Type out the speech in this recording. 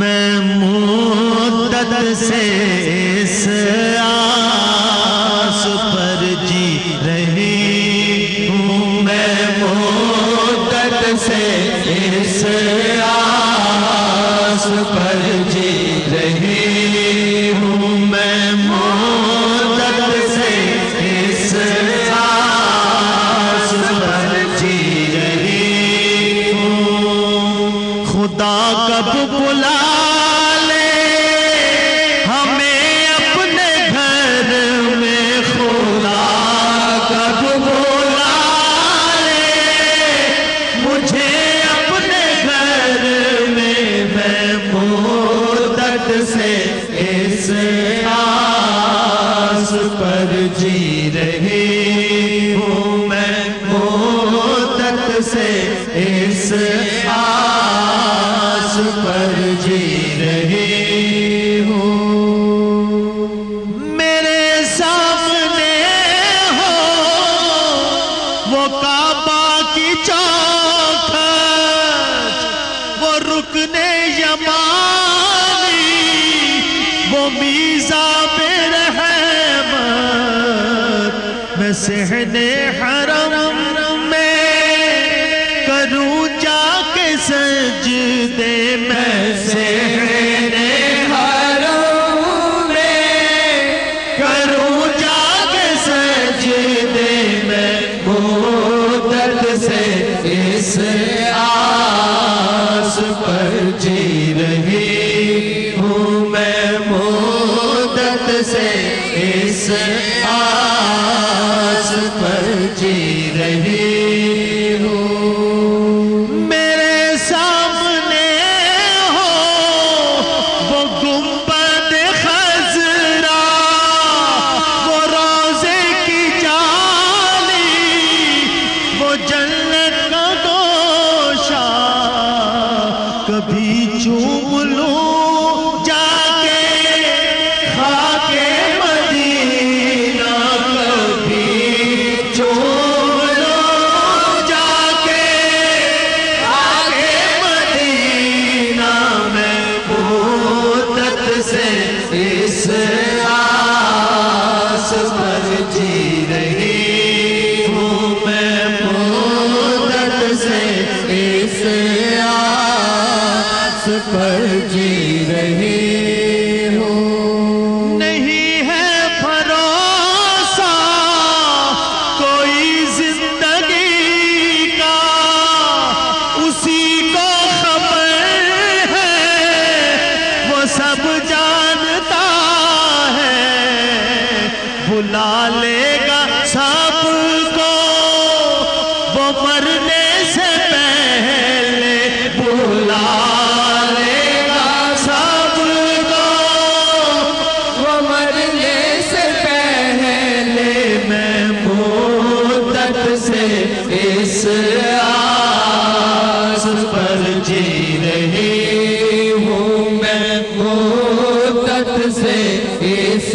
मैं मुद्दत से इस आस पर जी रही हूँ, मैं मुद्दत से इस आस पर जी रही हूँ, मैं मुद्दत से इस आस पर जी रही हूँ। खुदा कब बुला ले हमें अपने घर में, खुदा कब बुला ले मुझे अपने घर में, मैं मुद्दत से इस आस पर जी रही हूँ, मैं मुद्दत से इस आस पर जी रही हूँ। मेरे सामने हो वो काबा की चौखट, वो रुकने यमानी, वो मीज़ाबे रहमत, मैं सहने हरम में करूं जाके सजदे, मैं सहने हरम में करूं जाके सजदे, मैं मुद्दत से इस आस पर जी रही हूँ, मैं मुद्दत से इस आस पर जी रही हूँ। मेरे सामने हो वो गुंबद खज़रा, वो रोज़े की जाली, वो जन्नत का गोशा, कभी चूम लूं जाके खाके मदीना, कभी चूम लूं जाके खाके मदीना, मैं मुद्दत से इस आस पर जी रही हूँ, मैं मुद्दत से इस आस पर जी रही हूँ। नहीं है भरोसा कोई जिंदगी का, उसी को खबर है वो सब जानता है, बुला लेगा सबको वो मरने से पहले, बुला लेगा सबको वो मरने से पहले, मैं मुद्दत से इस आस पर जी रही हूँ, मैं मुद्दत से इस